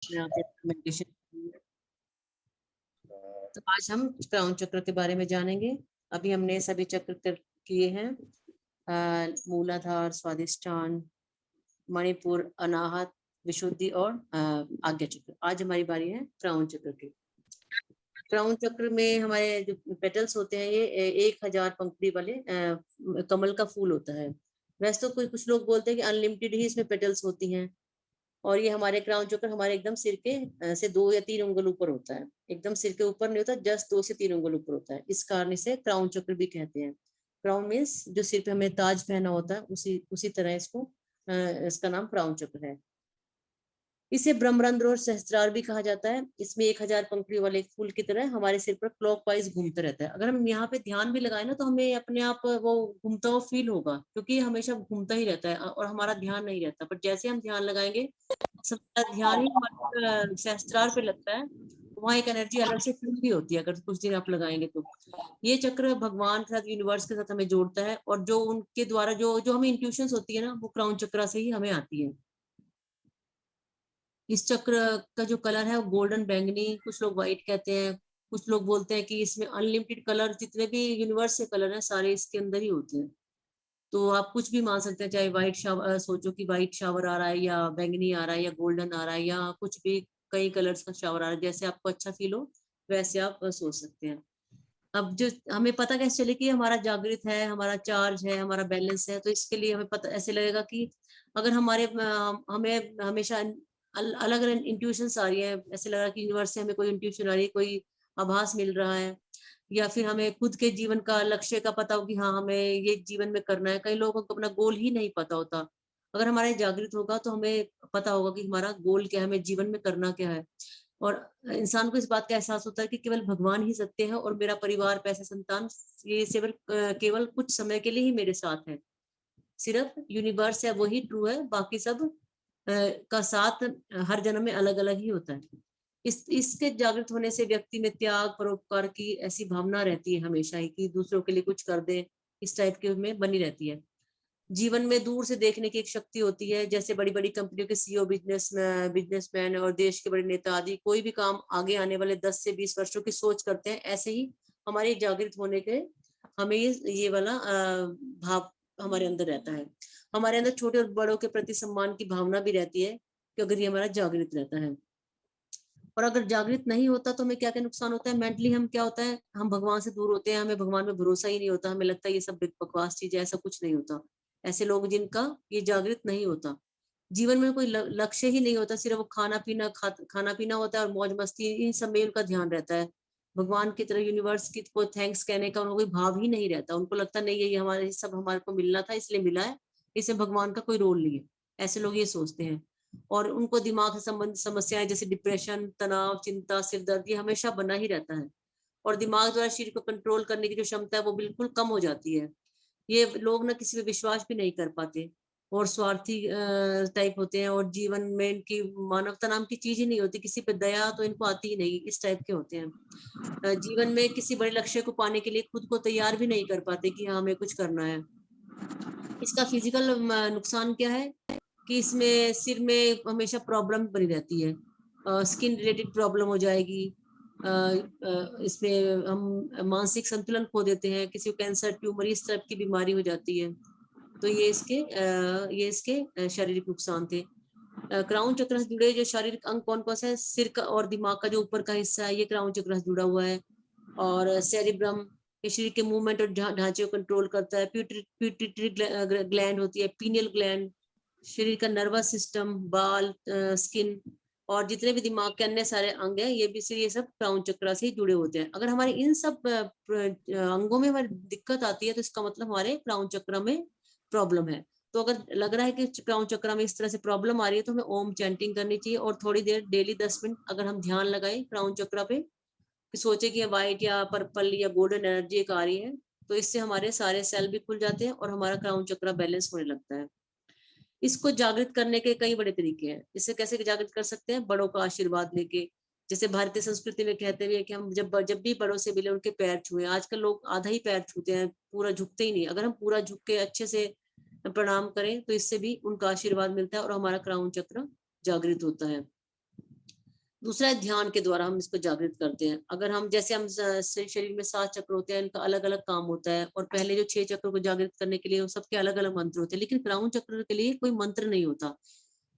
मैं आप मेडिटेशन। तो आज हम क्राउन चक्र के बारे में जानेंगे। अभी हमने सभी चक्र किए हैं, मूलाधार, स्वादिष्ठान, मणिपुर, अनाहत, विशुद्धि और आज्ञा चक्र। आज हमारी बारी है क्राउन चक्र की। क्राउन चक्र में हमारे जो पेटल्स होते हैं ये 1000 पंखुड़ी वाले कमल का फूल होता है। वैसे तो कुछ लोग बोलते हैं कि अनलिमिटेड ही इसमें पेटल्स होती हैं, और ये हमारे क्राउन चक्र हमारे एकदम सिर के से 2 या 3 उंगल ऊपर होता है। एकदम सिर के ऊपर नहीं होता, जस्ट 2 से 3 उंगल ऊपर होता है। इस कारण इसे क्राउन चक्र भी कहते हैं। क्राउन मीन्स जो सिर पे हमें ताज पहना होता है, उसी तरह इसका नाम क्राउन चक्र है। इसे ब्रह्मरंध्र और सहस्त्रार भी कहा जाता है। इसमें 1000 पंखुड़ी वाले एक फूल की तरह हमारे सिर पर क्लॉकवाइज घूमता रहता है। अगर हम यहाँ पे ध्यान भी लगाए ना, तो हमें अपने आप वो घूमता हुआ फील होगा, क्योंकि ये हमेशा घूमता ही रहता है और हमारा ध्यान नहीं रहता। पर जैसे हम ध्यान लगाएंगे, सबका ध्यान ही हमारे सहस्त्रार पे लगता है, वहाँ एक एनर्जी अलग से फील भी होती है अगर कुछ दिन आप लगाएंगे तो। ये चक्र भगवान के साथ, यूनिवर्स के साथ हमें जोड़ता है, और जो उनके द्वारा जो जो हमें इंट्यूशंस होती है ना, वो क्राउन चक्र से ही हमें आती है। इस चक्र का जो कलर है वो गोल्डन बैंगनी, कुछ लोग व्हाइट कहते हैं। कुछ लोग बोलते हैं कि इसमें अनलिमिटेड कलर, जितने भी यूनिवर्स से कलर हैं सारे इसके अंदर ही होते हैं। तो आप कुछ भी मान सकते हैं, चाहे व्हाइट शावर सोचो कि व्हाइट शावर आ रहा है, या बैंगनी आ रहा है, या गोल्डन आ रहा है, या कुछ भी कई कलर्स का शावर आ रहा है। जैसे आपको अच्छा फील हो वैसे आप सोच सकते हैं। अब जो हमें पता कैसे चले कि हमारा जागृत है, हमारा चार्ज है, हमारा बैलेंस है, तो इसके लिए हमें पता ऐसे लगेगा कि अगर हमें हमेशा अलग अलग इंट्यूशंस आ रही है, ऐसे लग रहा है कि यूनिवर्स से हमें कोई इंट्यूशन आ रही है, कोई आभास मिल रहा है, या फिर हमें खुद के जीवन का लक्ष्य का पता हो कि हाँ हमें ये जीवन में करना है। कई लोगों को अपना गोल ही नहीं पता होता। अगर हमारा जागृत होगा तो हमें पता होगा कि हमारा गोल क्या है, हमें जीवन में करना क्या है। और इंसान को इस बात का एहसास होता है कि केवल भगवान ही सत्य है, और मेरा परिवार, पैसे, संतान, ये केवल कुछ समय के लिए ही मेरे साथ है। सिर्फ यूनिवर्स है वही ट्रू है, बाकी सब का साथ हर जन्म में अलग अलग ही होता है। इसके जागृत होने से व्यक्ति में त्याग, परोपकार की ऐसी भावना रहती है हमेशा ही, कि दूसरों के लिए कुछ कर दे, इस टाइप के में बनी रहती है। जीवन में दूर से देखने की एक शक्ति होती है। जैसे बड़ी बड़ी कंपनियों के सीईओ, बिजनेसमैन और देश के बड़े नेता आदि कोई भी काम आगे आने वाले 10 से 20 वर्षों की सोच करते हैं, ऐसे ही हमारे जागृत होने के हमें ये वाला भाव हमारे अंदर रहता है। हमारे अंदर छोटे और बड़ों के प्रति सम्मान की भावना भी रहती है, कि अगर ये हमारा जागृत रहता है। और अगर जागृत नहीं होता तो हमें क्या क्या नुकसान होता है मेंटली। हम क्या होता है, हम भगवान से दूर होते हैं, हमें भगवान में भरोसा ही नहीं होता, हमें लगता है ये सब बकवास चीज है, ऐसा कुछ नहीं होता। ऐसे लोग जिनका ये जागृत नहीं होता, जीवन में कोई लक्ष्य ही नहीं होता, सिर्फ वो खाना पीना होता है और मौज मस्ती, इन सब में उनका ध्यान रहता है। भगवान की तरह, यूनिवर्स की को थैंक्स कहने का उनको कोई भाव ही नहीं रहता। उनको लगता नहीं है ये हमारे सब हमारे को मिलना था इसलिए मिला है, इसमें भगवान का कोई रोल नहीं है। ऐसे लोग ये सोचते हैं। और उनको दिमाग से संबंधित समस्याएं जैसे डिप्रेशन, तनाव, चिंता, सिर दर्द, ये हमेशा बना ही रहता है। और दिमाग द्वारा शरीर को कंट्रोल करने की जो क्षमता है वो बिल्कुल कम हो जाती है। ये लोग ना किसी पे विश्वास भी नहीं कर पाते, और स्वार्थी टाइप होते हैं, और जीवन में इनकी मानवता नाम की चीज ही नहीं होती, किसी पे दया तो इनको आती ही नहीं, इस टाइप के होते हैं। जीवन में किसी बड़े लक्ष्य को पाने के लिए खुद को तैयार भी नहीं कर पाते कि हाँ हमें कुछ करना है। इसका फिजिकल नुकसान क्या है, कि इसमें सिर में हमेशा प्रॉब्लम बनी रहती है, स्किन रिलेटेड प्रॉब्लम हो जाएगी। इसमें हम मानसिक संतुलन खो देते हैं, किसी को कैंसर, ट्यूमर, इस तरह की बीमारी हो जाती है। तो ये इसके शारीरिक नुकसान थे। क्राउन चक्र से जुड़े जो शारीरिक अंग कौन कौन से है, सिर का और दिमाग का जो ऊपर का हिस्सा है ये क्राउन चक्र से जुड़ा हुआ है। और सेरिब्रम ये शरीर के मूवमेंट और ढांचे को कंट्रोल करता है। प्यूटिटरी ग्लैंड होती है, पीनियल ग्लैंड शरीर का नर्वस सिस्टम, बाल, स्किन, और जितने भी दिमाग के अन्य सारे अंग हैं ये भी ये सब क्राउन चक्र से ही जुड़े होते हैं। अगर हमारे इन सब अंगों में हमारी दिक्कत आती है तो इसका मतलब हमारे क्राउन चक्र में प्रॉब्लम है। तो अगर लग रहा है कि क्राउन चक्र में इस तरह से प्रॉब्लम आ रही है तो हमें ओम चैंटिंग करनी चाहिए, और थोड़ी देर डेली 10 मिनट अगर हम ध्यान लगाएं क्राउन चक्र पे, कि सोचे कि व्हाइट या पर्पल या गोल्डन एनर्जी एक आ रही है, तो इससे हमारे सारे सेल भी खुल जाते हैं और हमारा क्राउन चक्र बैलेंस होने लगता है। इसको जागृत करने के कई बड़े तरीके हैं। इसे कैसे जागृत कर सकते हैं, बड़ों का आशीर्वाद लेके। जैसे भारतीय संस्कृति में कहते हुए कि हम जब भी बड़ों से मिले उनके पैर छुए। आजकल लोग आधा ही पैर छूते हैं, पूरा झुकते ही नहीं। अगर हम पूरा झुक के अच्छे से प्रणाम करें तो इससे भी उनका आशीर्वाद मिलता है और हमारा क्राउन चक्र जागृत होता है। दूसरा है ध्यान के द्वारा हम इसको जागृत करते हैं। अगर हम जैसे हम शरीर में 7 चक्र होते हैं, इनका अलग अलग काम होता है, और पहले जो 6 चक्र को जागृत करने के लिए वो सबके अलग अलग मंत्र होते हैं, लेकिन क्राउन चक्र के लिए कोई मंत्र नहीं होता।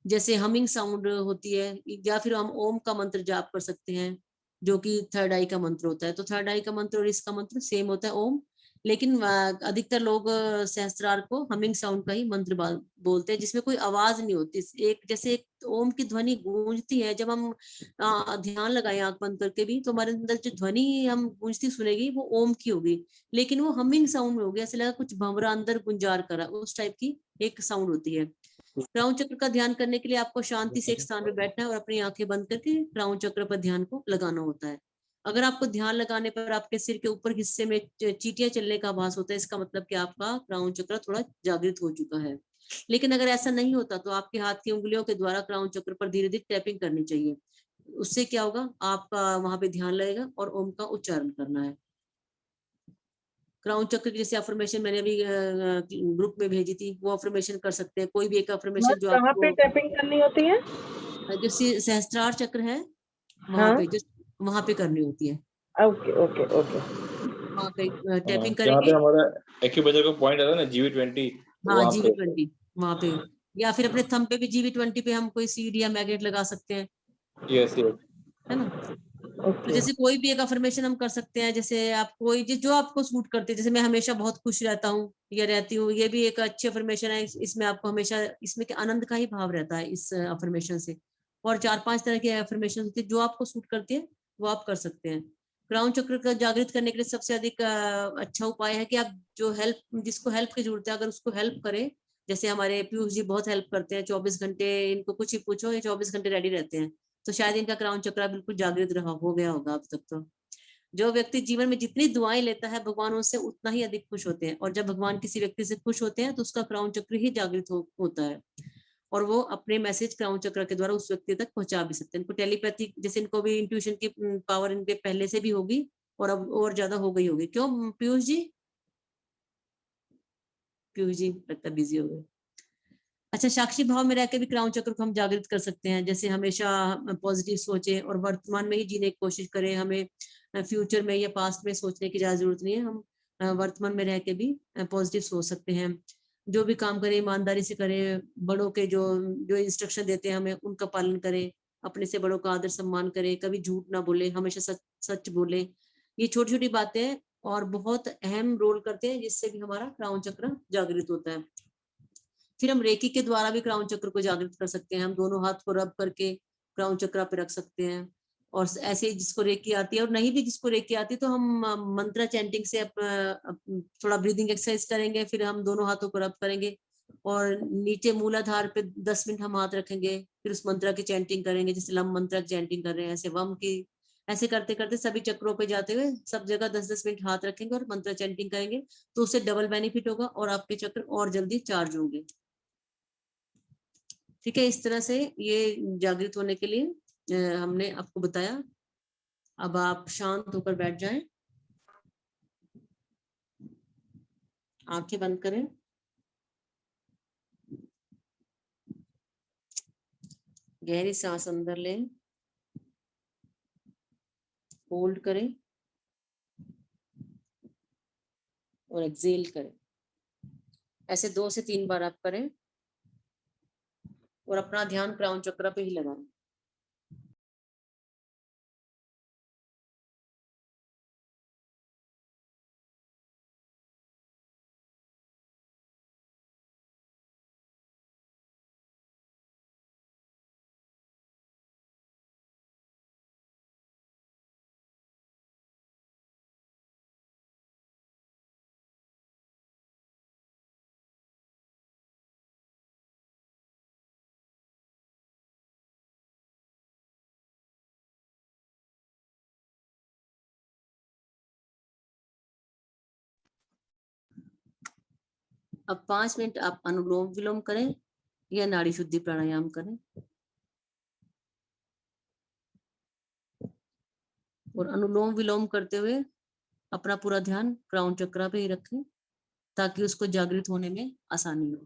जैसे हमिंग साउंड होती है, या फिर हम ओम का मंत्र जाप कर सकते हैं, जो कि थर्ड आई का मंत्र होता है। तो थर्ड आई का मंत्र और इसका मंत्र सेम होता है, ओम। लेकिन अधिकतर लोग सहस्त्रार को हमिंग साउंड का ही मंत्र बोलते हैं, जिसमें कोई आवाज नहीं होती। एक जैसे एक ओम की ध्वनि गूंजती है, जब हम ध्यान लगाए आंख बंद करके भी, तो हमारे अंदर जो ध्वनि हम गूंजती सुनेगी वो ओम की होगी, लेकिन वो हमिंग साउंड में होगी, ऐसा लगा कुछ भंवरा अंदर गुंजार करा, उस टाइप की एक साउंड होती है। क्राउन चक्र का ध्यान करने के लिए आपको शांति से एक स्थान पर बैठना है और अपनी आंखें बंद करके क्राउन चक्र पर ध्यान को लगाना होता है। अगर आपको ध्यान लगाने पर आपके सिर के ऊपर हिस्से में चींटियां चलने का आभास होता है, इसका मतलब कि आपका क्राउन चक्र थोड़ा जागृत हो चुका है। लेकिन अगर ऐसा नहीं होता तो आपके हाथ की उंगलियों के द्वारा क्राउन चक्र पर धीरे धीरे टैपिंग करनी चाहिए। उससे क्या होगा, आपका वहां पे ध्यान लगेगा और ओम का उच्चारण करना है। क्राउन चक्र की जैसे अफर्मेशन मैंने अभी ग्रुप में भेजी थी, वो अफर्मेशन कर सकते हैं, कोई भी एक अफर्मेशन जो कहाँ पे आपको, टैपिंग करनी होती है? जो सहस्त्रार चक्र है वहां हाँ, पे, जो वहां पे करनी होती है, ओके ओके ओके। वहां पे टैपिंग जहाँ पे करेंगे। हमारा एक्यूप्रेशर का पॉइंट आता है ना, GV20, हाँ, वहां पे। GV20 वहां पे, या फिर अपने थंब पे भी GV20 पे हम कोई सीड या मैग्नेट लगा सकते हैं, यस यस। है ना। तो ओके जैसे कोई भी एक अफर्मेशन हम कर सकते हैं, जैसे आप कोई जो आपको सूट करते हैं, जैसे मैं हमेशा बहुत खुश रहता हूँ या रहती हूँ, ये भी एक अच्छी अफर्मेशन है। इसमें आपको हमेशा इसमें के आनंद का ही भाव रहता है इस अफर्मेशन से। और 4-5 तरह की अफर्मेशन होती है, जो आपको सूट करती है वो आप कर सकते हैं। क्राउन चक्र का जागृत करने के लिए सबसे अधिक अच्छा उपाय है कि आप जो हेल्प, जिसको हेल्प की जरूरत है, अगर उसको हेल्प करें। जैसे हमारे पीयूष जी बहुत हेल्प करते हैं, 24 घंटे इनको कुछ ही पूछो, ये 24 घंटे रेडी रहते हैं। तो शायद इनका क्राउन चक्र बिल्कुल जागृत रहा हो गया होगा अब तक तो। जो व्यक्ति जीवन में जितनी दुआएं लेता है, भगवान उससे उतना ही अधिक खुश होते हैं, और जब भगवान किसी व्यक्ति से खुश होते हैं तो उसका क्राउन चक्र ही जागृत होता है, और वो अपने मैसेज क्राउन चक्र के द्वारा उस व्यक्ति तक पहुंचा भी सकते हैं। इनको टेलीपैथी, जैसे इनको भी इंट्यूशन की पावर इनके पहले से भी होगी, और अब और ज्यादा हो गई होगी। क्यों पीयूष जी? पीयूष जी लगता बिजी हो गए। अच्छा, साक्षी भाव में रहकर भी क्राउन चक्र को हम जागृत कर सकते हैं। जैसे हमेशा पॉजिटिव सोचें और वर्तमान में ही जीने की कोशिश करें। हमें फ्यूचर में या पास्ट में सोचने की ज्यादा जरूरत नहीं है। हम वर्तमान में रह के भी पॉजिटिव सोच सकते हैं। जो भी काम करें ईमानदारी से करें। बड़ों के जो जो इंस्ट्रक्शन देते हैं हमें, उनका पालन करें। अपने से बड़ों का आदर सम्मान करें। कभी झूठ ना बोले, हमेशा सच सच बोले। ये छोटी छोटी बातें और बहुत अहम रोल करते हैं, जिससे भी हमारा क्राउन चक्र जागृत होता है। फिर हम रेकी के द्वारा भी क्राउन चक्र को जागृत कर सकते हैं। हम दोनों हाथ को रब करके क्राउन चक्र पे रख सकते हैं। और ऐसे ही जिसको रेकी आती है, और नहीं भी जिसको रेकी आती है, तो हम मंत्र चैंटिंग से थोड़ा ब्रीदिंग एक्सरसाइज करेंगे। फिर हम दोनों हाथों को रब करेंगे और नीचे मूलाधार पे 10 मिनट हम हाथ रखेंगे। फिर उस मंत्र की चैंटिंग करेंगे, जैसे लम मंत्र की चैंटिंग कर रहे हैं, ऐसे वम की। ऐसे करते करते सभी चक्रों पे जाते हुए सब जगह 10-10 मिनट हाथ रखेंगे और मंत्र चैंटिंग करेंगे। तो उससे डबल बेनिफिट होगा और आपके चक्र और जल्दी चार्ज होंगे। ठीक है, इस तरह से ये जागृत होने के लिए हमने आपको बताया। अब आप शांत होकर बैठ जाएं, आंखें बंद करें, गहरी सांस अंदर लें, होल्ड करें और एक्सेल करें। ऐसे 2 से 3 बार आप करें और अपना ध्यान क्राउन चक्र पे ही लगाएं। अब 5 मिनट आप अनुलोम विलोम करें या नाड़ी शुद्धि प्राणायाम करें, और अनुलोम विलोम करते हुए अपना पूरा ध्यान क्राउन चक्र पे ही रखें, ताकि उसको जागृत होने में आसानी हो।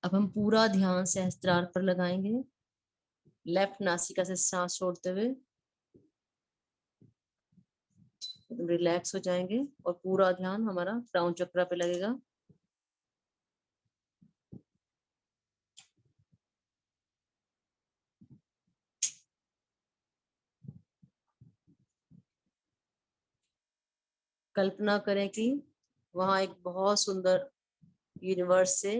अब हम पूरा ध्यान सहस्त्रार पर लगाएंगे, लेफ्ट नासिका से सांस छोड़ते हुए रिलैक्स हो जाएंगे और पूरा ध्यान हमारा क्राउन चक्र पे लगेगा। कल्पना करें कि वहां एक बहुत सुंदर यूनिवर्स से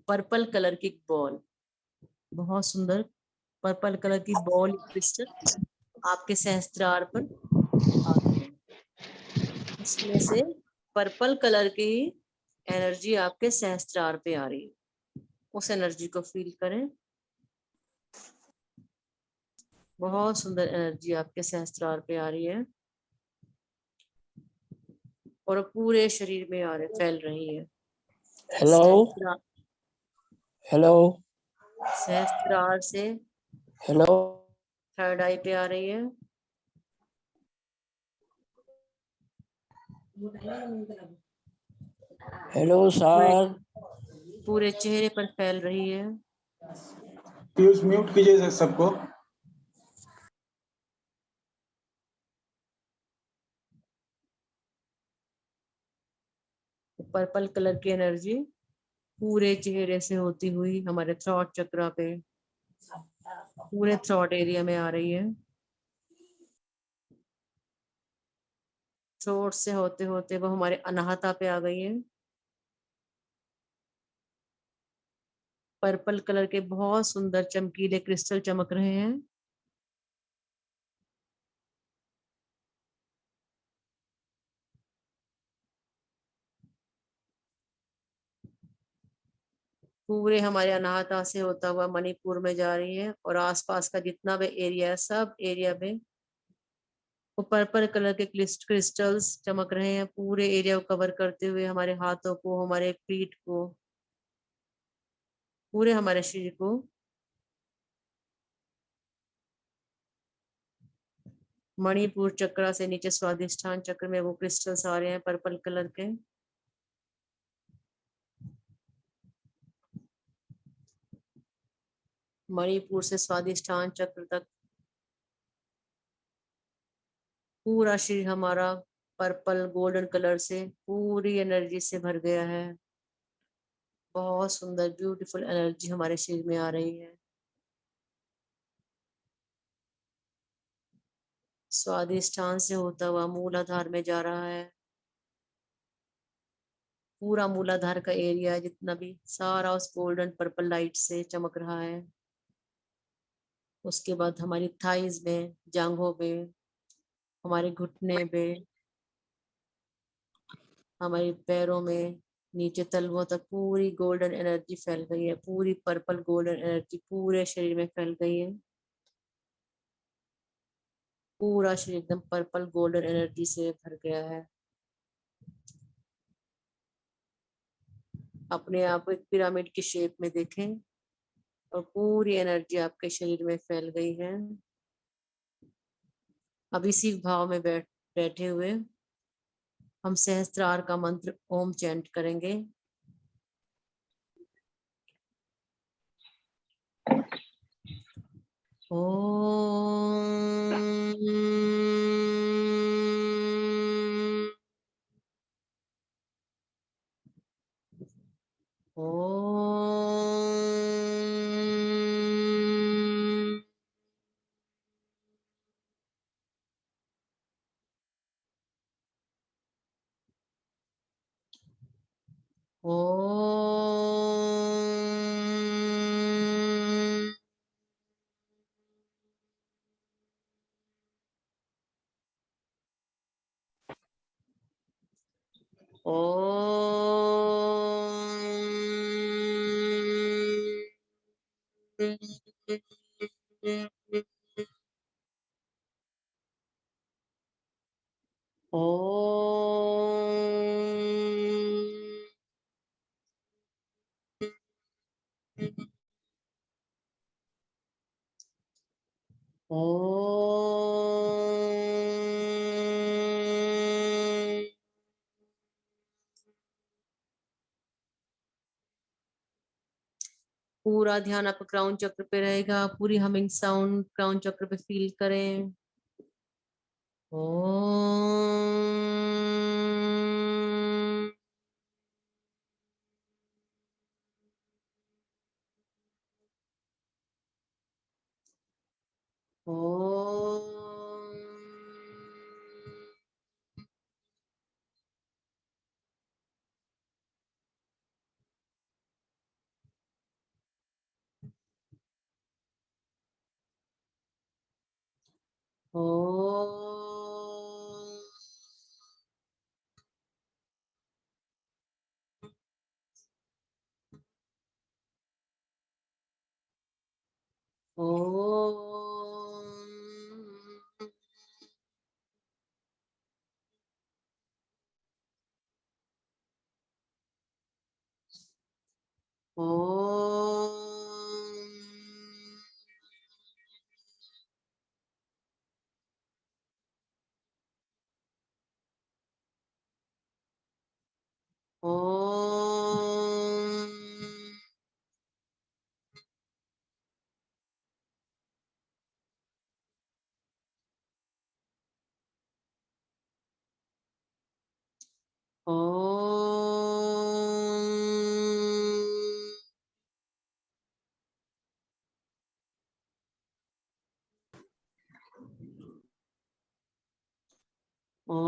पर्पल कलर की बॉल, बहुत सुंदर पर्पल कलर की बॉल क्रिस्टल आपके सहस्त्रार पर आ रही है। इसमें से पर्पल कलर की एनर्जी आपके सहस्त्रार पे आ रही है। उस एनर्जी को फील करें। बहुत सुंदर एनर्जी आपके सहस्त्रार पे आ रही है और पूरे शरीर में फैल रही है। हेलो सहस्त्रार हेलो सहस्त्रार से हेलो थर्ड आई पे आ रही है, हेलो पूरे सर। पूरे चेहरे पर फैल रही है। पीयूष म्यूट कीजिए सबको। पर्पल कलर की एनर्जी पूरे चेहरे से होती हुई हमारे थ्रॉट चक्रा पे, पूरे थ्रॉट एरिया में आ रही है। थ्रोट से होते होते वो हमारे अनाहता पे आ गई है। पर्पल कलर के बहुत सुंदर चमकीले क्रिस्टल चमक रहे हैं। पूरे हमारे अनाहता से होता हुआ मणिपुर में जा रही है और आसपास का जितना भी एरिया है सब एरिया में वो पर्पल कलर के क्रिस्टल्स चमक रहे हैं, पूरे एरिया को कवर करते हुए हमारे हाथों को, हमारे पीठ को, पूरे हमारे शरीर को। मणिपुर चक्र से नीचे स्वादिष्ठान चक्र में वो क्रिस्टल्स आ रहे हैं पर्पल कलर के। मणिपुर से स्वादिष्ठान चक्र तक पूरा शरीर हमारा पर्पल गोल्डन कलर से पूरी एनर्जी से भर गया है। बहुत सुंदर ब्यूटीफुल एनर्जी हमारे शरीर में आ रही है। स्वादिष्ठान से होता हुआ मूलाधार में जा रहा है। पूरा मूलाधार का एरिया जितना भी सारा उस गोल्डन पर्पल लाइट से चमक रहा है। उसके बाद हमारी थाइज में, जांघों में, हमारे घुटने पे, हमारे पैरों में, नीचे तलवों तक पूरी गोल्डन एनर्जी फैल गई है। पूरी पर्पल गोल्डन एनर्जी पूरे शरीर में फैल गई है। पूरा शरीर एकदम पर्पल गोल्डन एनर्जी से भर गया है। अपने आप को एक पिरामिड की शेप में देखें और पूरी एनर्जी आपके शरीर में फैल गई है। अब इसी भाव में बैठे हुए हम सहस्त्रार का मंत्र ओम चैंट करेंगे। ओम ओम ओम पूरा ध्यान आपका क्राउन चक्र पे रहेगा, पूरी हमिंग साउंड क्राउन चक्र पे फील करें। ओम। ओम। ओम। ओम। ओम। ओम। ओम। ओम।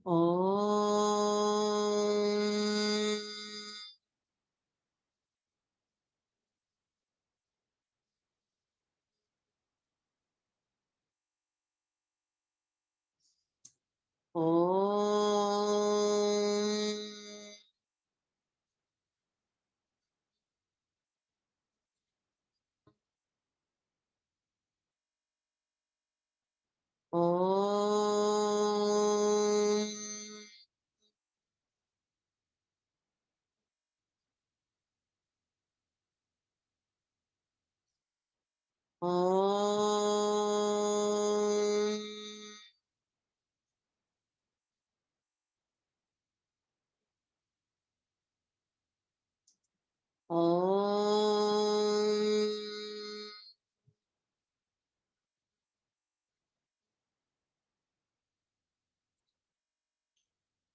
ओम। ओम। ओम। ओम। ओम।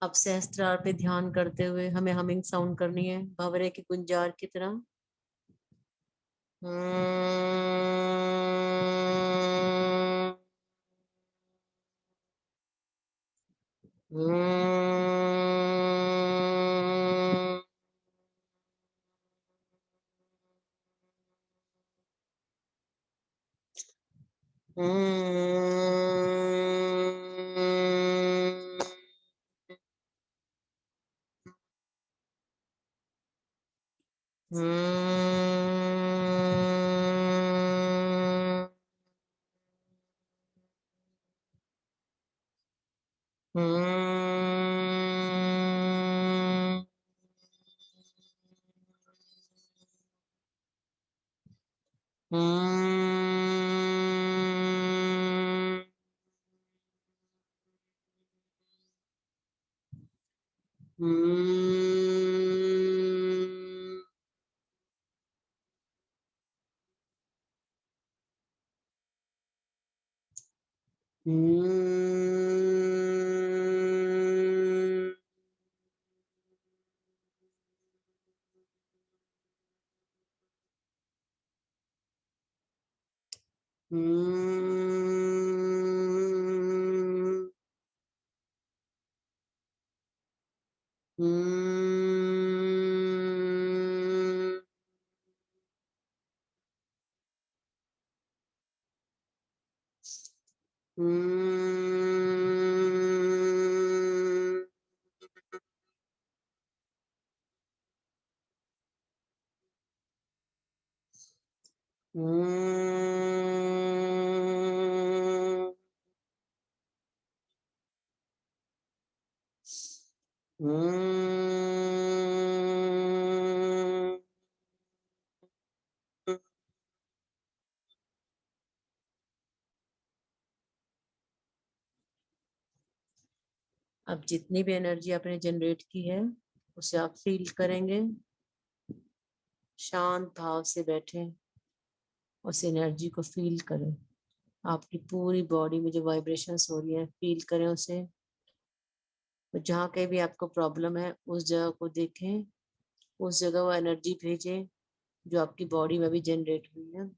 अब सहस्त्रार पे ध्यान करते हुए हमें हमिंग साउंड करनी है भंवरे की गुंजार की तरह। अब जितनी भी एनर्जी आपने जनरेट की है उसे आप फील करेंगे। शांत भाव से बैठे, उस एनर्जी को फील करें। आपकी पूरी बॉडी में जो वाइब्रेशंस हो रही है फील करें उसे। तो जहाँ कहीं भी आपको प्रॉब्लम है उस जगह को देखें, उस जगह वो एनर्जी भेजें जो आपकी बॉडी में भी जनरेट हुई है।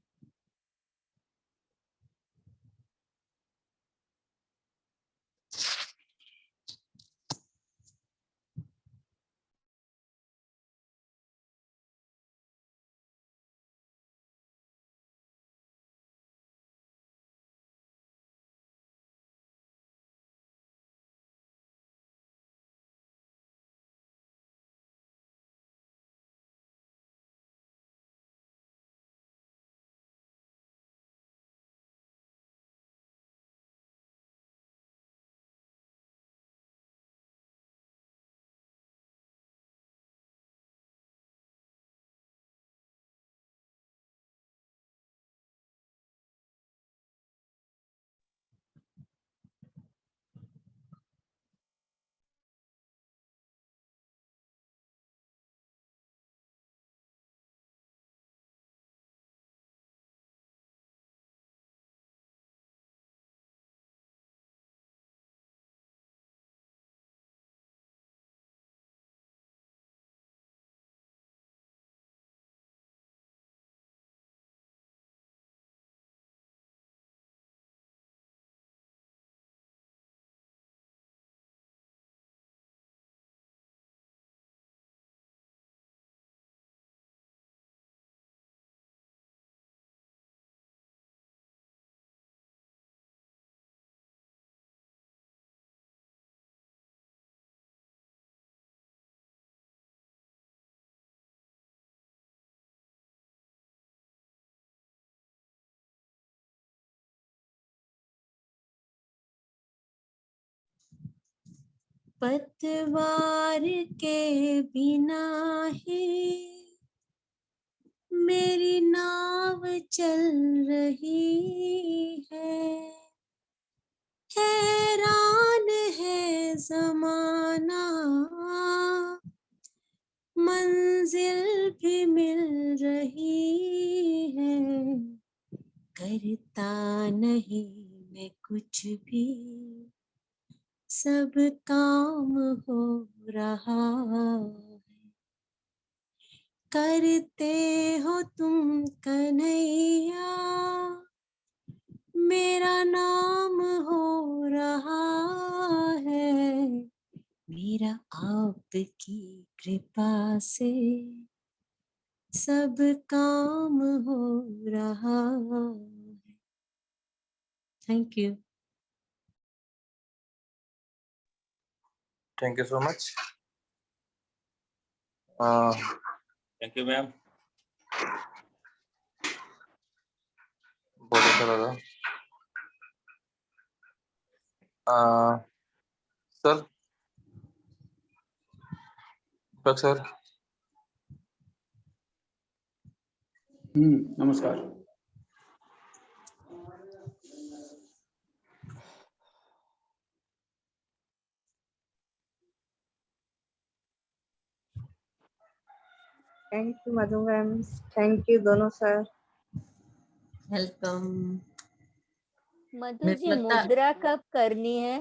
पतवार के बिना ही मेरी नाव चल रही है, हैरान है ज़माना, मंजिल भी मिल रही है, करता नहीं मैं कुछ भी, सब काम हो रहा है। करते हो तुम कन्हैया, मेरा नाम हो रहा है, मेरा आपकी कृपा से सब काम हो रहा है। Thank you. Thank you so much. Thank you, ma'am. बहुत अच्छा लगा। Sir, sir. नमस्कार। Thank you Madhu ma'am, thank you दोनों सर। वेलकम। मधु मेरे जी, को लगता है मुद्रा कब करनी है?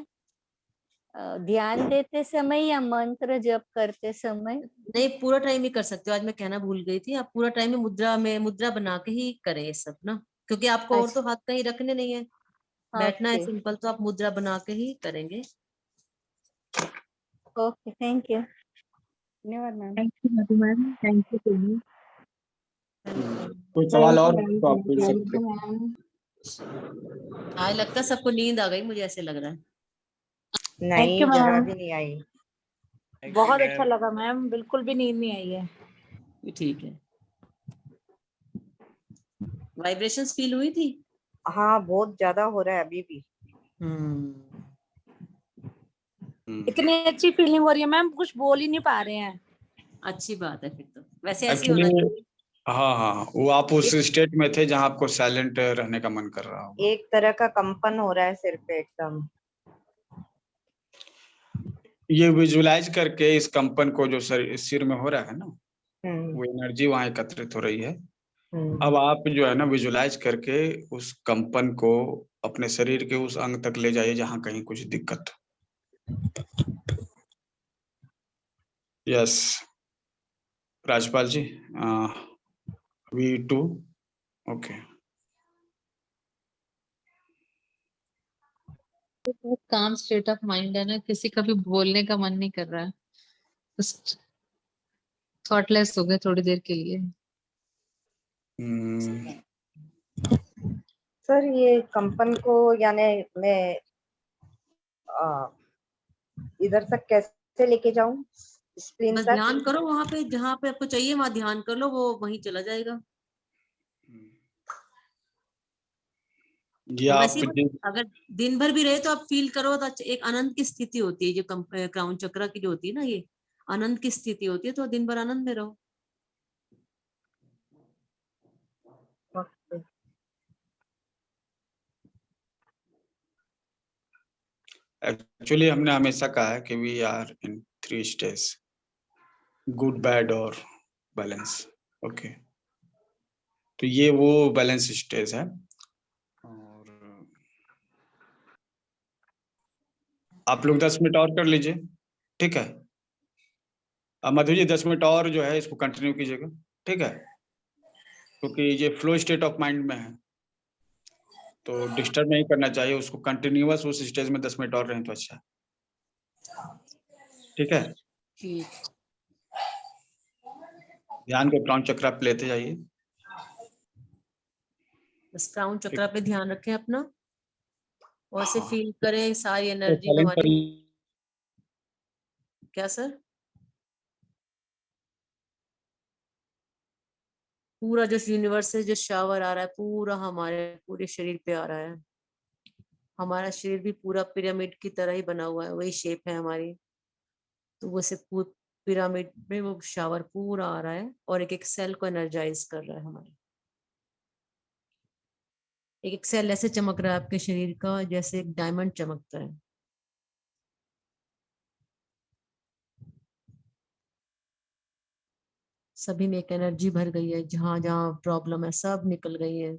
ध्यान देते समय या मंत्र जप करते समय? नहीं, पूरा टाइम ही कर सकते हो। आज मैं कहना भूल गई थी, आप पूरा टाइम में मुद्रा बना के ही करें ये सब ना, क्योंकि आपको और तो हाथ कहीं रखने नहीं है, बैठना है ओके सिंपल, तो आप मुद्रा बना के ही करेंगे। Okay, thank you. धन्यवाद ma'am. Thank you Madhu ma'am, thank you Soni. कोई सवाल और तो आप पूछ सकते हैं। आज लगता है सबको नींद आ गई, मुझे ऐसे लग रहा है। नहीं, जरा भी नहीं आई। बहुत अच्छा लगा मैम, बिल्कुल भी नींद नहीं आई है। ये ठीक है। वाइब्रेशंस फील हुई थी? हाँ, बहुत ज्यादा हो रहा है अभी भी। इतनी अच्छी फीलिंग हो रही है मैम, कुछ बोल ही नहीं पा रहे हैं। अच्छी बात है फिर तो, वैसे ऐसे ही होना एक्चुअली चाहिए। हाँ, वो आप उस स्टेट में थे जहाँ आपको साइलेंट रहने का मन कर रहा हो। एक तरह का कंपन हो रहा है सिर पे एकदम। ये विजुलाइज करके इस कंपन को जो सिर में हो रहा है ना, हम्म, वो एनर्जी वहां एकत्रित हो रही है। हम्म, अब आप जो है ना विजुलाइज करके उस कंपन को अपने शरीर के उस अंग तक ले जाइए जहां कहीं कुछ दिक्कत हो। यस राजपाल जी, V2 ओके। बहुत काम स्टेट ऑफ माइंड है ना, किसी का भी बोलने का मन नहीं कर रहा है, बस थॉटलेस हो गए थोड़ी देर के लिए। सर ये कंपन को यानी मैं इधर तक कैसे लेके जाऊं, स्क्रीन बस तक? ध्यान करो वहां पे, जहाँ पे आपको चाहिए वहां ध्यान कर लो, वो वहीं चला जाएगा। ये और आप वैसे ही बस अगर दिन भर भी रहे तो आप फील करो तो एक आनंद की स्थिति होती है, जो क्राउन चक्र की जो होती है ना, ये आनंद की स्थिति होती है, तो दिन भर आनंद में रहो। एक्चुअली हमने हमेशा कहा है कि we are in 3 stage, good bad और बैलेंस। ओके, तो ये वो बैलेंस स्टेज है। और आप लोग 10 मिनट और कर लीजिए, ठीक है। अब मधु जी 10 मिनट और जो है इसको कंटिन्यू कीजिएगा, ठीक है, क्योंकि ये फ्लो स्टेट ऑफ माइंड में है तो डिस्टर्ब नहीं करना चाहिए उसको। कंटिन्यूअस उस स्टेज में 10 मिनट और रहें तो अच्छा, ठीक है। ठीक, ध्यान को क्राउन चक्र पे लेते जाइए। बस क्राउन ठीक। चक्र पे ध्यान रखें अपना, और से हाँ। फील करें सारी तो एनर्जी साइलेंट हमारी। क्या सर? पूरा जो यूनिवर्स से जो शावर आ रहा है पूरा हमारे पूरे शरीर पे आ रहा है। हमारा शरीर भी पूरा पिरामिड की तरह ही बना हुआ है, वही शेप है हमारी। तो वो से पिरामिड में वो शावर पूरा आ रहा है और एक एक सेल को एनर्जाइज कर रहा है हमारे। एक एक सेल ऐसे चमक रहा है आपके शरीर का जैसे एक डायमंड चमकता है। सभी में एक एनर्जी भर गई है, जहां जहां प्रॉब्लम है सब निकल गई है।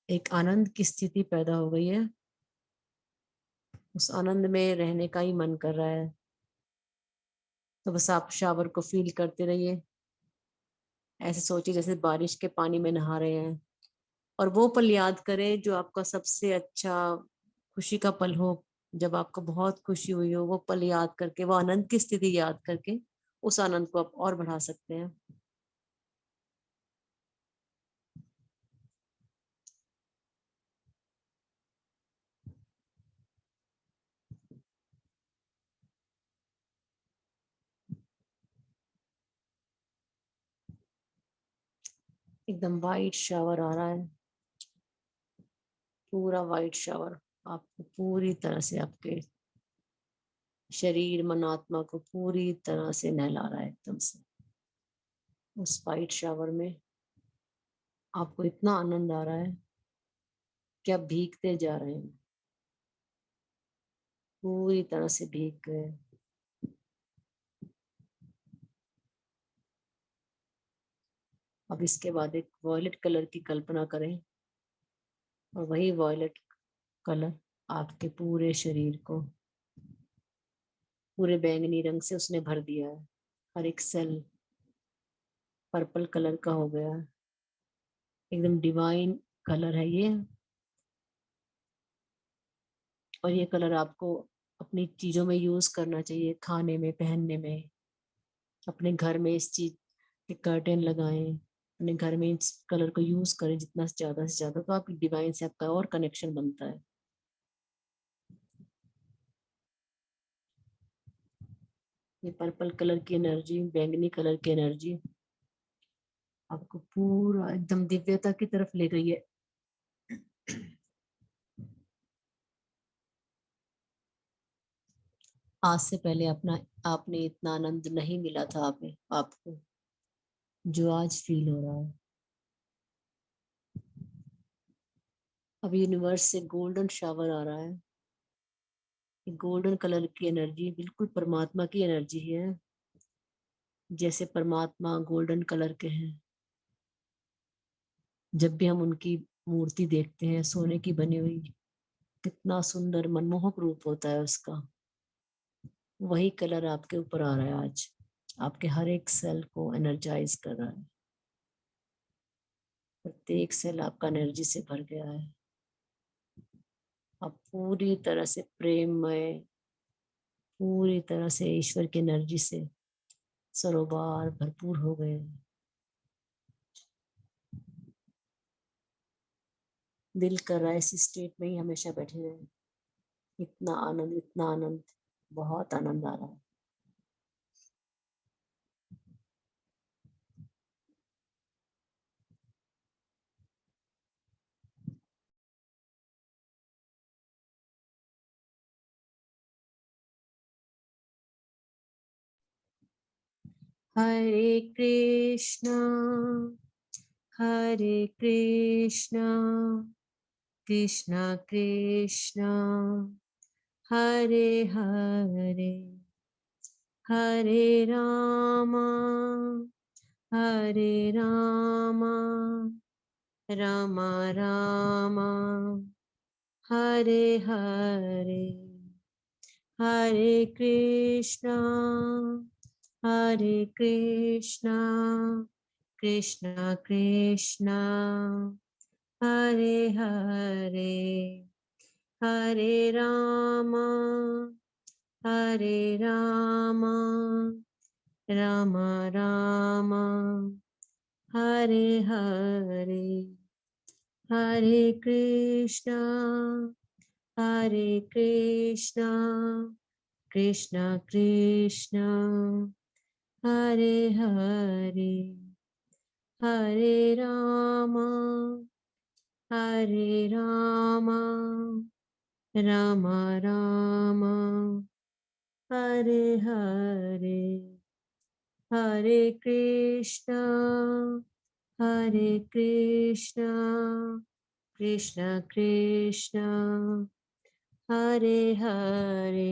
एक आनंद की स्थिति पैदा हो गई है, उस आनंद में रहने का ही मन कर रहा है। तो बस आप शावर को फील करते रहिए, ऐसे सोचिए जैसे बारिश के पानी में नहा रहे हैं। और वो पल याद करें जो आपका सबसे अच्छा खुशी का पल हो, जब आपको बहुत खुशी हुई हो, वो पल याद करके, वो आनंद की स्थिति याद करके उस आनंद को आप और बढ़ा सकते हैं। एकदम वाइट शावर आ रहा है, पूरा वाइट शावर आपको पूरी तरह से आपके शरीर मन आत्मा को पूरी तरह से नहला रहा है एकदम से। उस वाइट शावर में आपको इतना आनंद आ रहा है कि आप भीगते जा रहे हैं, पूरी तरह से भीग गए। अब इसके बाद एक वॉयलेट कलर की कल्पना करें, और वही वॉयलेट कलर आपके पूरे शरीर को पूरे बैंगनी रंग से उसने भर दिया है। हर एक सेल पर्पल कलर का हो गया है। एकदम डिवाइन कलर है ये। और ये कलर आपको अपनी चीजों में यूज करना चाहिए, खाने में, पहनने में। अपने घर में इस चीज के कर्टेन लगाएं, अपने घर में इस कलर को यूज करें जितना ज्यादा से ज्यादा, तो आपकी डिवाइन से आपका और कनेक्शन बनता है। ये पर्पल कलर की एनर्जी, बैंगनी कलर की एनर्जी आपको पूरा एकदम दिव्यता की तरफ ले गई है। आज से पहले अपना आपने इतना आनंद नहीं मिला था आपको जो आज फील हो रहा है। अब यूनिवर्स से गोल्डन शावर आ रहा है, गोल्डन कलर की एनर्जी बिल्कुल परमात्मा की एनर्जी है, जैसे परमात्मा गोल्डन कलर के हैं। जब भी हम उनकी मूर्ति देखते हैं सोने की बनी हुई, कितना सुंदर मनमोहक रूप होता है उसका। वही कलर आपके ऊपर आ रहा है आज, आपके हर एक सेल को एनर्जाइज कर रहा है। प्रत्येक सेल आपका एनर्जी से भर गया है। आप पूरी तरह से प्रेममय, पूरी तरह से ईश्वर की एनर्जी से सरोबार भरपूर हो गए हैं। दिल कर रहा है इसी स्टेट में ही हमेशा बैठे रहे। इतना आनंद, इतना आनंद, बहुत आनंद आ रहा है। हरे कृष्णा कृष्णा कृष्णा हरे हरे, हरे रामा रामा रामा हरे हरे, हरे कृष्णा कृष्णा कृष्णा हरे हरे, हरे रामा रामा रामा हरे हरे, हरे कृष्णा कृष्णा कृष्णा हरे हरे, हरे रामा रामा रामा हरे हरे, हरे कृष्णा कृष्णा कृष्णा हरे हरे।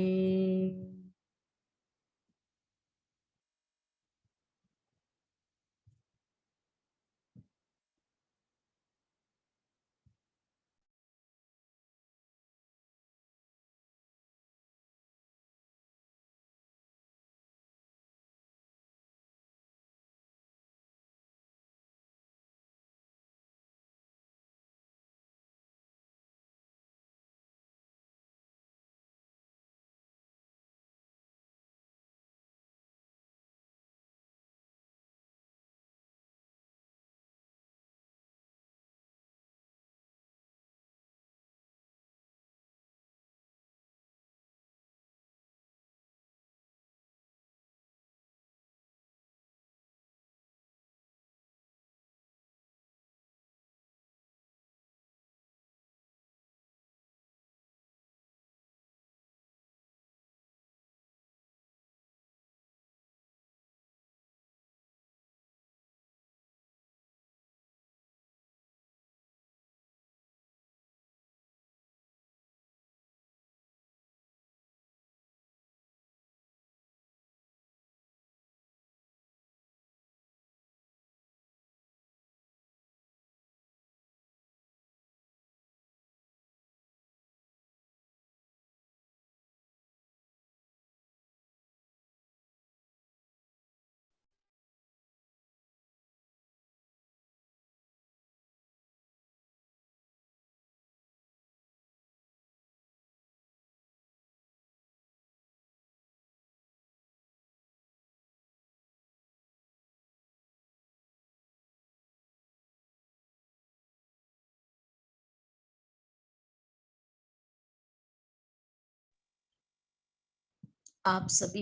आप सभी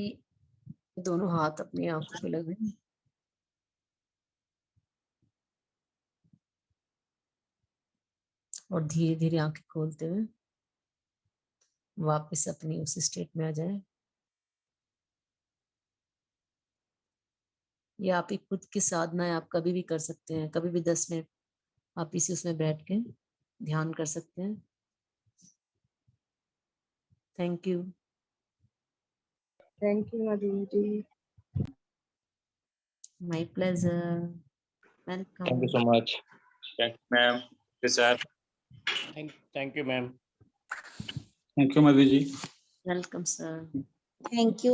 दोनों हाथ अपनी आंखों पे लगाएं और धीरे धीरे आंखें खोलते हुए वापस अपनी उस स्टेट में आ जाए। या आप ही खुद की साधना है, आप कभी भी कर सकते हैं। कभी भी 10 मिनट आप इसी उसमें बैठ के ध्यान कर सकते हैं। Thank you. Thank you Madhuri ji. My pleasure. Welcome. Thank you so much. Thank you, ma'am. Yes, sir. Thank you, ma'am. Thank you Madhu ji. Welcome, sir. Thank you,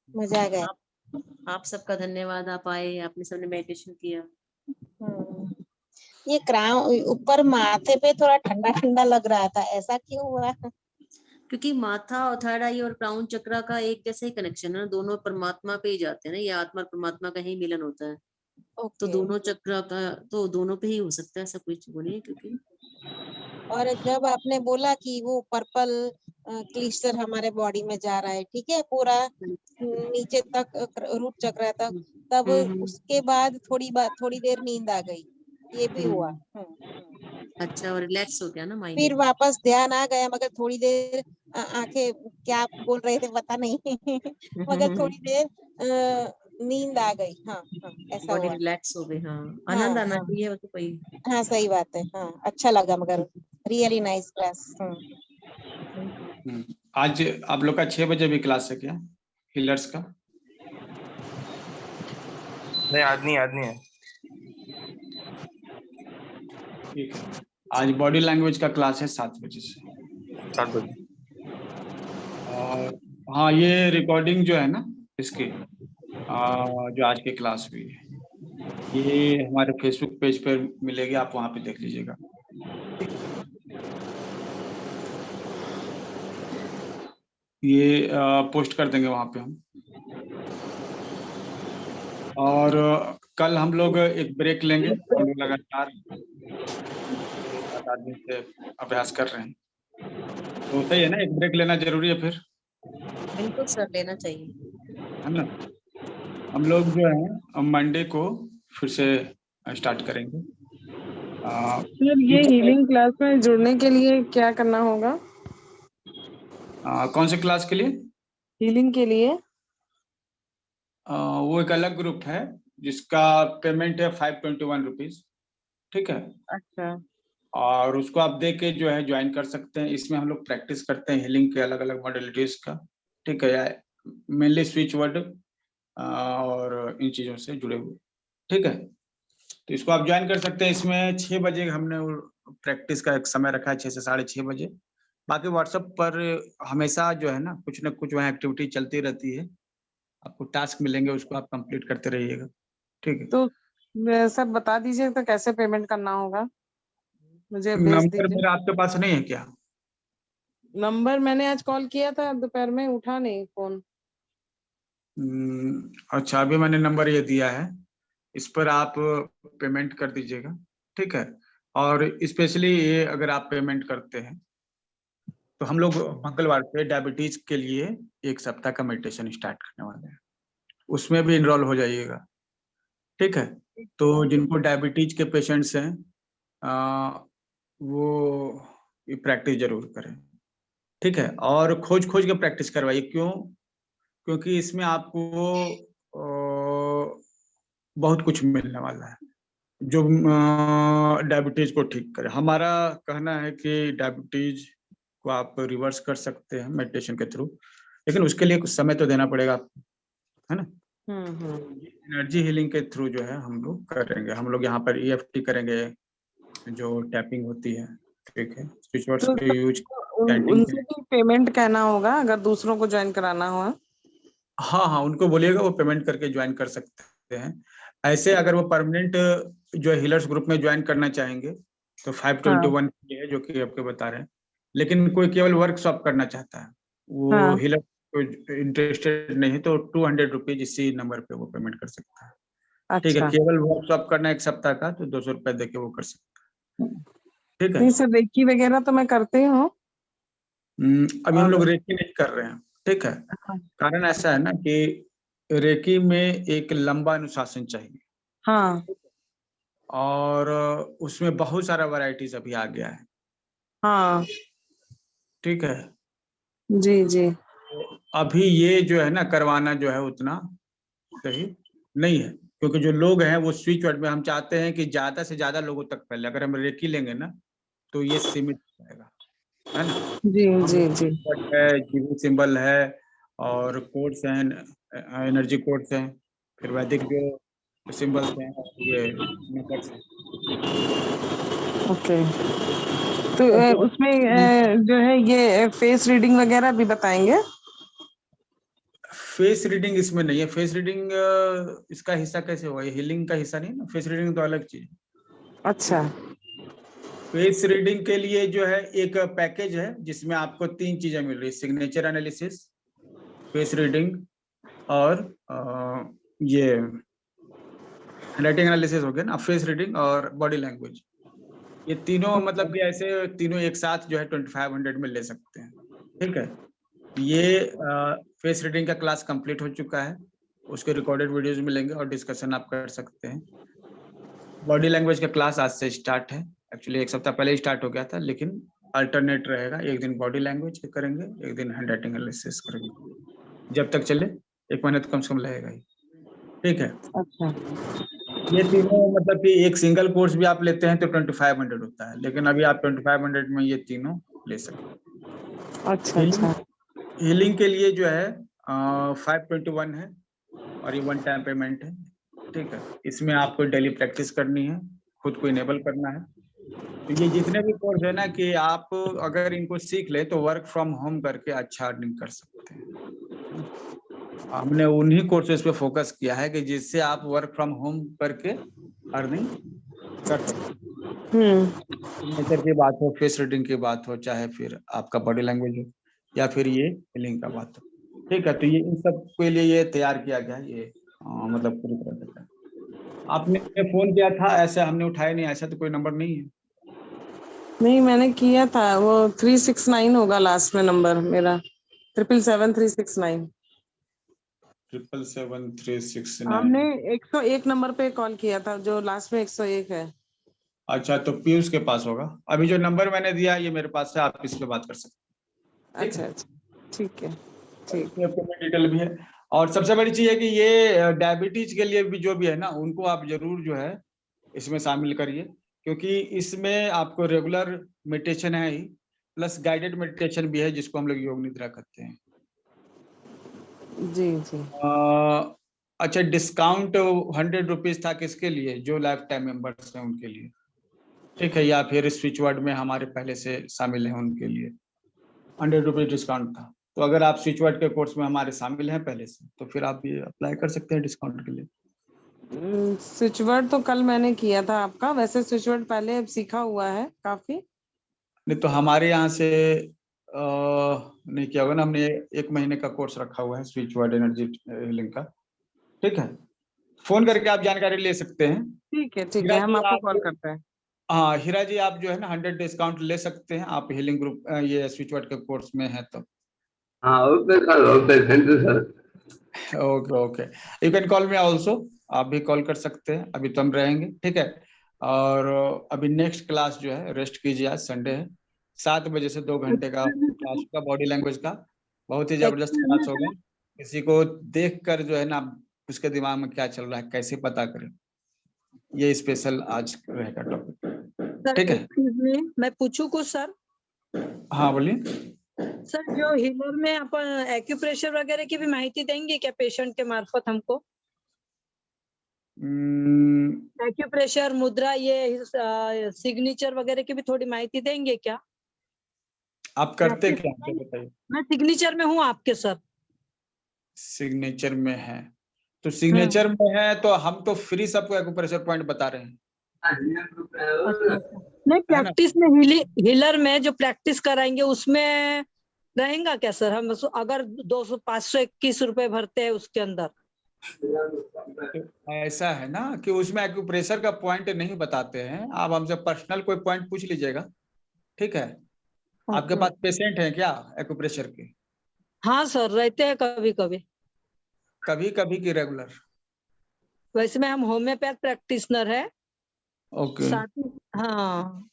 मजा आ गया। आप सबका धन्यवाद, आप आए, आपने सबने मेडिटेशन किया। ये क्राउन ऊपर माथे पे थोड़ा ठंडा ठंडा लग रहा था, ऐसा क्यों हुआ? क्योंकि माथा और थर्ड आई और क्राउन चक्रा का एक जैसा ही कनेक्शन है ना, दोनों परमात्मा पे ही जाते हैं ना, ये आत्मा और परमात्मा का ही मिलन होता है। तो ओके। दोनों चक्र का तो दोनों पे ही हो सकता है, ऐसा कुछ वो नहीं है। क्योंकि और जब आपने बोला कि वो पर्पल क्लिस्टर हमारे बॉडी में जा रहा है, ठीक है, पूरा नीचे तक रूट चक्र तक, तब उसके बाद थोड़ी देर नींद आ गई, ये भी हुआ। अच्छा, और रिलैक्स हो गया ना माइंड। फिर वापस ध्यान आ गया, मगर थोड़ी देर आंखें क्या बोल रहे थे पता नहीं मगर थोड़ी देर नींद आ गई। हाँ हाँ, ऐसा बॉडी हुआ। रिलैक्स हो गई। हाँ, हाँ आनंद आना हाँ चाहिए, वो तो कोई। हाँ, सही बात है। हाँ, अच्छा लगा, मगर रियली नाइस क्लास। आज आप लोग का 6 बजे भी क्लास है क्या, हीलर्स का? नहीं, आज नहीं है। ठीक है, आज बॉडी लैंग्वेज का क्लास है 7 बजे से। 7 बजे। और हाँ, ये रिकॉर्डिंग जो है ना इसकी, जो आज की क्लास हुई है, ये हमारे फेसबुक पेज पर मिलेगी, आप वहाँ पे देख लीजिएगा। ये पोस्ट कर देंगे वहाँ पे हम। और कल हम लोग एक ब्रेक लेंगे, हम लोग लगातार 7 दिन से अभ्यास कर रहे हैं, तो सही है ना, एक ब्रेक लेना जरूरी है फिर, बिल्कुल सर, लेना चाहिए। है ना। हम लोग जो है मंडे को फिर से स्टार्ट करेंगे। सर, ये हीलिंग क्लास में जुड़ने के लिए क्या करना होगा? कौन से क्लास के लिए? हीलिंग के लिए? वो एक अलग ग्रुप है जिसका पेमेंट है 521 रुपीज, ठीक है। अच्छा। और उसको आप दे के जो है ज्वाइन कर सकते हैं। इसमें हम लोग प्रैक्टिस करते हैं हीलिंग के अलग अलग मॉडलिटीज का, ठीक है, मेनली स्विच वर्ड और इन चीजों से जुड़े हुए, ठीक है। तो इसको आप ज्वाइन कर सकते हैं। इसमें 6 बजे हमने प्रैक्टिस का एक समय रखा है, 6 से 6:30 बजे। बाकी व्हाट्सएप पर हमेशा जो है ना कुछ वहाँ एक्टिविटी चलती रहती है, आपको टास्क मिलेंगे, उसको आप कंप्लीट करते रहिएगा, ठीक है। तो सर बता दीजिए तो कैसे पेमेंट करना होगा, मुझे भेज नंबर दीजिए। मेरा आपके पास नहीं है क्या? नंबर मैंने आज कॉल किया था दोपहर में, उठा नहीं फोन। अच्छा, अभी मैंने नंबर ये दिया है, इस पर आप पेमेंट कर दीजिएगा, ठीक है। और स्पेशली ये अगर आप पेमेंट करते हैं तो हम लोग मंगलवार से डायबिटीज के लिए 1 सप्ताह का मेडिटेशन स्टार्ट करने वाले हैं, उसमें भी इनरोल हो जाइएगा, ठीक है। तो जिनको डायबिटीज के पेशेंट्स हैं वो ये प्रैक्टिस जरूर करें, ठीक है। और खोज के प्रैक्टिस करवाइए, क्योंकि इसमें आपको बहुत कुछ मिलने वाला है जो डायबिटीज को ठीक करे। हमारा कहना है कि डायबिटीज को आप रिवर्स कर सकते हैं मेडिटेशन के थ्रू, लेकिन उसके लिए कुछ समय तो देना पड़ेगा आपको, है ना। एनर्जी हीलिंग के थ्रू जो है हम लोग करेंगे। हम लोग यहाँ पर EFT करेंगे, जो टैपिंग होती है, ठीक है। स्विच वर्ड्स तो के यूज उनसे भी पेमेंट कहना होगा अगर दूसरों को ज्वाइन कराना हो? हाँ, उनको बोलिएगा, वो पेमेंट करके ज्वाइन कर सकते हैं। ऐसे अगर वो परमानेंट जो हीलर्स ग्रुप में ज्वाइन करना चाहेंगे तो 521 है जो कि आपको बता रहे हैं। लेकिन कोई केवल वर्कशॉप करना चाहता है, वो हीलर इंटरेस्टेड नहीं है, तो 200 रुपीज इसी नंबर पे वो पेमेंट कर सकता है, ठीक है। केवल वर्कशॉप करना 1 सप्ताह का तो 200 रुपए देके वो कर सकता है, ठीक है। नहीं सर, रेकी वगैरह तो मैं करती हूँ। अभी हम लोग रेकी नहीं कर रहे हैं, ठीक है। कारण ऐसा है ना कि रेकी में एक लंबा अनुशासन चाहिए। हाँ। और उसमें बहुत सारा वैरायटीज अभी आ गया है। हाँ, ठीक है। जी जी। अभी ये जो है ना करवाना जो है उतना सही नहीं है, क्योंकि जो लोग हैं वो स्विच वर्ड में, हम चाहते हैं कि ज्यादा से ज्यादा लोगों तक फैले। अगर हम रेकी लेंगे ना तो ये सीमित रहेगा, है ना। जी जी जी। है, जीवी सिंबल है, और कोड्स हैं, एनर्जी कोड्स हैं, फिर वैदिक जो सिंबल्स हैं और ये नंबर्स हैं। ओके, तो उसमें जो है ये फेस रीडिंग वगैरह भी बताएंगे? फेस रीडिंग इसमें नहीं है। फेस रीडिंग इसका हिस्सा कैसे हुआ? ये हीलिंग का हिस्सा नहीं ना, फेस रीडिंग तो अलग चीज। अच्छा, फेस रीडिंग के लिए जो है एक पैकेज है जिसमें आपको 3 चीजें मिल रही है, सिग्नेचर एनालिसिस, फेस रीडिंग और ये हैंडराइटिंग एनालिसिस हो गया ना, फेस रीडिंग और बॉडी लैंग्वेज। ये तीनों मतलब कि ऐसे तीनों एक साथ जो है 2500 में ले सकते हैं। ठीक है, ये फेस रीडिंग का क्लास कंप्लीट हो चुका है, उसके रिकॉर्डेड वीडियोज मिलेंगे और डिस्कशन आप कर सकते हैं। बॉडी लैंग्वेज का क्लास आज से स्टार्ट है, एक्चुअली 1 सप्ताह पहले ही स्टार्ट हो गया था, लेकिन अल्टरनेट रहेगा, एक दिन बॉडी लैंग्वेज करेंगे, एक दिन हैंडराइटिंग एनालिसिस करेंगे। जब तक चले 1 महीने तो कम से कम लगेगा ही। ठीक है, अच्छा, ये तीनों मतलब कि एक सिंगल कोर्स भी आप लेते हैं तो 2500 होता है, लेकिन अभी आप 2500 में ये तीनों ले सकते हैं। अच्छा, अच्छा, हीलिंग के लिए जो है 521 है और ये 1 टाइम पेमेंट है। ठीक है, इसमें आपको डेली प्रैक्टिस करनी है, खुद को इनेबल करना है। तो ये जितने भी कोर्स है ना कि आप अगर इनको सीख ले तो वर्क फ्रॉम होम करके अच्छा अर्निंग कर सकते हैं। हमने उन्हीं कोर्सेज पे फोकस किया है कि जिससे आप वर्क फ्रॉम होम करके अर्निंग कर सकते हैं। नेचर की बात हो, फेस रीडिंग की बात हो, चाहे फिर आपका बॉडी लैंग्वेज हो या फिर ये हीलिंग का बात हो। ठीक है, तो ये इन सब के लिए ये तैयार किया गया, ये मतलब पूरी तरह से। आपने फोन किया था, ऐसा हमने उठाया नहीं, ऐसा तो कोई नंबर नहीं है। नहीं, मैंने किया था, वो 369 होगा लास्ट में नंबर मेरा, 777-369। 777-369। हमने 101 नंबर पे कॉल किया था, जो लास्ट में 101 है। अच्छा, तो पीयूष के पास होगा। अभी जो नंबर मैंने दिया ये मेरे पास है, आप इस पे बात कर सकते हैं। अच्छा, अच्छा, ठीक है, ठीक। पेमेंट डिटेल भी है। और सबसे बड़ी चीज है कि ये डायबिटीज के लिए भी जो भी है ना, उनको आप जरूर जो है इसमें शामिल करिए, क्योंकि इसमें आपको रेगुलर मेडिटेशन है ही, प्लस गाइडेड मेडिटेशन भी है, जिसको हम लोग योग निद्रा कहते हैं। जी जी। अच्छा, डिस्काउंट 100 रुपीज था किसके लिए? जो लाइफ टाइम मेंबर्स हैं उनके लिए। ठीक है, या फिर स्विच वर्ड में हमारे पहले से शामिल हैं उनके लिए 100 रुपीज डिस्काउंट था। तो अगर आप स्विच वर्ड के कोर्स में हमारे शामिल हैं पहले से, तो फिर आप ये अप्लाई कर सकते हैं डिस्काउंट के लिए। स्विच वर्ड तो कल मैंने किया था आपका, वैसे स्विच वर्ड पहले सीखा हुआ है काफी। नहीं तो हमारे यहाँ से नहीं किया होगा ना, हमने 1 महीने का कोर्स रखा हुआ है स्विच वर्ड एनर्जी हीलिंग का। ठीक है, फोन करके आप जानकारी ले सकते हैं। ठीक है, ठीक है, हम आपको कॉल करते हैं। हाँ हीरा जी, आप जो है ना 100 डिस्काउंट ले सकते हैं, आप हीलिंग ग्रुप ये स्विच वर्ड के कोर्स में है तो। हाँ, okay sir, okay, thank you sir. Okay okay, you can call me also, आप भी कॉल कर सकते हैं। अभी तो हम रहेंगे, ठीक है। और अभी नेक्स्ट क्लास जो है रेस्ट कीजिए, आज संडे है, 7 बजे से 2 घंटे का क्लास होगा बॉडी लैंग्वेज का। बहुत ही जबरदस्त क्लास होगा। किसी को देख कर जो है ना उसके दिमाग में क्या चल रहा है कैसे पता करें, ये स्पेशल आज रहेगा टॉपिक। ठीक है, मैं पूछूं कुछ सर? हाँ बोलिए। सर, जो हीलर में अपन एक्यूप्रेशर वगैरह की भी माहिती देंगे क्या पेशेंट के मार्फत हमको? एक्यूप्रेशर, मुद्रा, ये सिग्नेचर वगैरह की भी थोड़ी माहिती देंगे क्या? आप करते क्या हैं बताइए। मैं सिग्नेचर में हूँ आपके सर। सिग्नेचर में है तो सिग्नेचर में है तो हम तो फ्री सबको एक्यूप्रेशर पॉइंट बता रहे हैं। नहीं, प्रैक्टिस में हीलर में जो प्रैक्टिस कराएंगे उसमें रहेगा क्या सर? हम अगर 521 रुपए भरते हैं उसके अंदर, तो ऐसा है ना कि उसमें एक्यूप्रेशर का पॉइंट नहीं बताते हैं। आप हमसे पर्सनल कोई पॉइंट पूछ लीजिएगा, ठीक है। आपके पास पेशेंट है क्या एक्यूप्रेशर के? हाँ सर, रहते हैं कभी कभी। कभी कभी की रेगुलर? वैसे में हम होम्योपैथ प्रैक्टिशनर है। ओके। हाँ,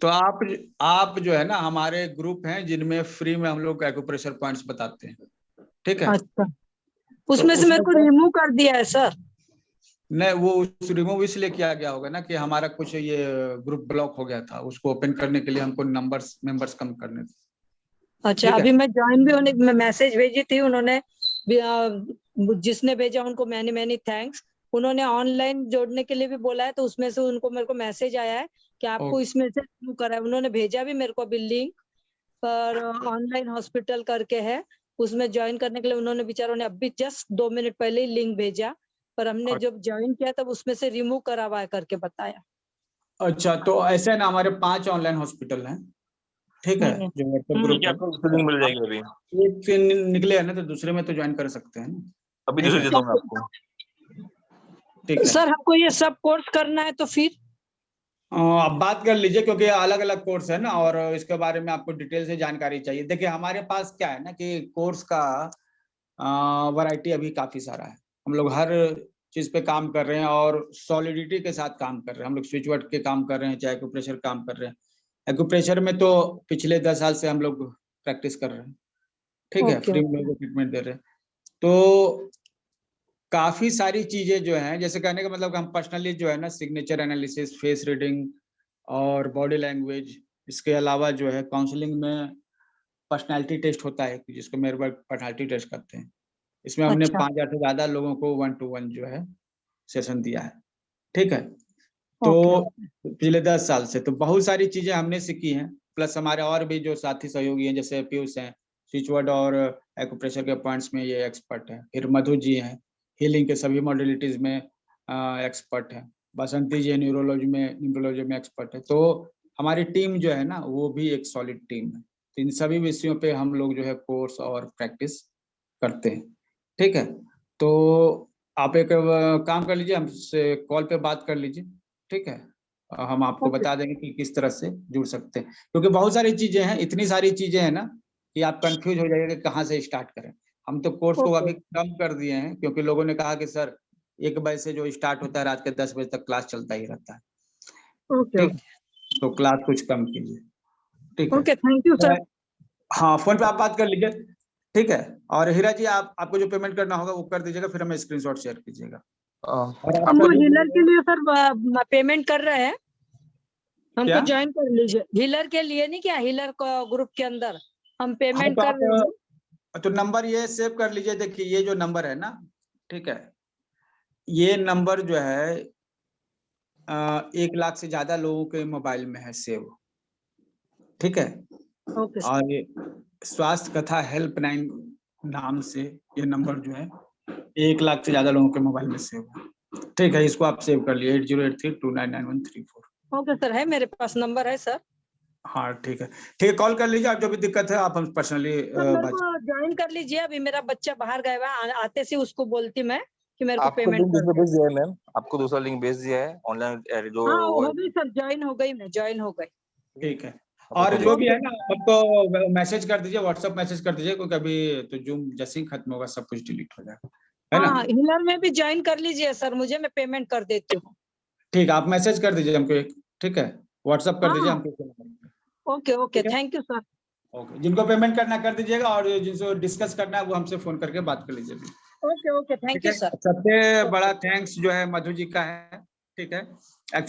तो आप जो है ना हमारे ग्रुप हैं जिनमें फ्री में हम लोग एक्यूप्रेशर पॉइंट्स बताते हैं, ठीक है। अच्छा, उसमें से मेरे को रिमूव कर दिया है सर। नहीं, वो रिमूव इसलिए किया गया होगा ना कि हमारा कुछ ये ग्रुप ब्लॉक हो गया था, उसको ओपन करने के लिए हमको मेंबर्स कम करने थे। अच्छा, ठीक है। अभी मैं ज्वाइन भी होने मैसेज भेजी थी उन्होंने जिसने भेजा उनको मैनी मैनी थैंक्स। उन्होंने ऑनलाइन जोड़ने के लिए भी बोला है, तो उसमें से उनको मेरे को मैसेज आया है कि आपको इसमें से रिमूव करा है। उन्होंने भेजा भी मेरे को अभी लिंक पर ऑनलाइन हॉस्पिटल करके है, उसमें ज्वाइन करने के लिए उन्होंने बेचारों ने अभी जस्ट 2 मिनट पहले ही लिंक भेजा, पर हमने जब ज्वाइन किया तब उसमें से रिमूव करा हुआ है करके बताया। अच्छा, तो ऐसे है ना, हमारे 5 ऑनलाइन हॉस्पिटल हैं, ठीक है, जो व्हाट्सएप ग्रुप ठीक है, आपको लिंक मिल जाएगी अभी। एक से निकले है ना, तो दूसरे में तो ज्वाइन कर सकते हैं ना। अभी ठीक दूसरे है? दे दूंगा आपको। ठीक है सर हमको ये सब कोर्स करना है तो फिर आप बात कर लीजिए, क्योंकि अलग अलग कोर्स है ना, और इसके बारे में आपको डिटेल से जानकारी चाहिए। देखिए हमारे पास क्या है ना कि कोर्स का वैरायटी अभी काफी सारा है। हम लोग हर चीज पे काम कर रहे हैं और सॉलिडिटी के साथ काम कर रहे हैं। हम लोग स्विच वर्ड के काम कर रहे हैं, चाहे एक्यूप्रेशर काम कर रहे हैं। एक्यूप्रेशर में तो पिछले 10 साल से हम लोग प्रैक्टिस कर रहे हैं, ठीक है, ओके, फ्री में लोगों को ट्रीटमेंट दे रहे हैं। तो काफी सारी चीजें जो हैं, जैसे कहने का मतलब हम पर्सनली जो है ना सिग्नेचर एनालिसिस, फेस रीडिंग और बॉडी लैंग्वेज, इसके अलावा जो है काउंसलिंग में पर्सनालिटी टेस्ट होता है, जिसको मेरबर्ग पर्सनालिटी टेस्ट करते हैं। इसमें हमने अच्छा। 5000 से ज्यादा लोगों को 1 to 1 जो है सेशन दिया है, ठीक है। तो पिछले 10 साल से तो बहुत सारी चीजें हमने सीखी हैं, प्लस हमारे और भी जो साथी सहयोगी हैं, जैसे पीयूष हैं, स्विचवर्ड और एक्यूप्रेशर के पॉइंट्स में ये एक्सपर्ट है। फिर मधु जी हैं, हीलिंग के सभी मॉडलिटीज में एक्सपर्ट है। बसंती जी न्यूरोलॉजी में एक्सपर्ट है। तो हमारी टीम जो है ना वो भी एक सॉलिड टीम है। तो इन सभी विषयों पे हम लोग जो है कोर्स और प्रैक्टिस करते हैं, ठीक है। तो आप एक काम कर लीजिए, हमसे कॉल पे बात कर लीजिए, ठीक है। हम आपको बता देंगे कि किस तरह से जुड़ सकते हैं, क्योंकि बहुत सारी चीजें हैं, इतनी सारी चीजें हैं ना कि आप कंफ्यूज हो जाइएगा कि कहाँ से स्टार्ट करें। हम तो कोर्स को अभी कम कर दिए हैं, क्योंकि लोगों ने कहा कि सर 1 बजे से जो स्टार्ट होता है रात के 10 बजे तक क्लास चलता ही रहता है, ठीक। तो क्लास कुछ कम कीजिए, ठीक है। Okay, thank you sir. हाँ, फोन पे आप बात कर लीजिए, ठीक है। और हीरा जी आपको जो पेमेंट करना होगा वो कर दीजिएगा, फिर हमें स्क्रीनशॉट शेयर कीजिएगा। हमको हीलर के लिए सर पेमेंट कर रहे हैं, हमको ज्वाइन कर लीजिए। हीलर के लिए नहीं, क्या हीलर को ग्रुप के अंदर हम पेमेंट कर रहे हैं। तो नंबर ये सेव कर लीजिए। देखिए ये जो नंबर है ना, ठीक है, ये नंबर जो है 1 लाख से ज्यादा लोगों के मोबाइल में है सेव, ठीक है। और ये स्वास्थ्य कथा हेल्पलाइन नाम से ये नंबर जो है 1 लाख से ज्यादा लोगों के मोबाइल में सेव है, ठीक है। इसको आप सेव कर लिए 8083299134। ओके सर, है मेरे पास नंबर है सर। हाँ ठीक है, कॉल कर लीजिए। आप जो भी दिक्कत है आप हम पर्सनली ज्वाइन कर लीजिए। अभी मेरा बच्चा बाहर गया हुआ, आते से उसको बोलती मैं कि मेरे को आपको पेमेंट लिंक दूसरा भेज दिया है मैम, आपको दूसरा लिंक भेज दिया है ऑनलाइन जो। हाँ हो गई सर, ज्वाइन हो गई, मैं ज्वाइन हो गई। ठीक है। और जो भी है ना आपको मैसेज कर दीजिए, व्हाट्सएप मैसेज कर दीजिए, क्योंकि अभी तो जूम जैसे ही खत्म होगा सब कुछ डिलीट हो जाएगा, है ना। हीलर में भी ज्वाइन कर लीजिए सर, मुझे मैं पेमेंट कर देती हूँ। ठीक है, आप मैसेज कर दीजिए हमको एक, ठीक है, व्हाट्सएप कर दीजिए हमको। Okay okay, thank you sir. Okay, जिनको पेमेंट करना कर दीजिएगा, और जिनको डिस्कस करना है वो हमसे फोन करके बात कर लीजिए। Okay okay, thank you sir. सबसे बड़ा थैंक्स जो है मधु जी का है, ठीक है। एक्चुअली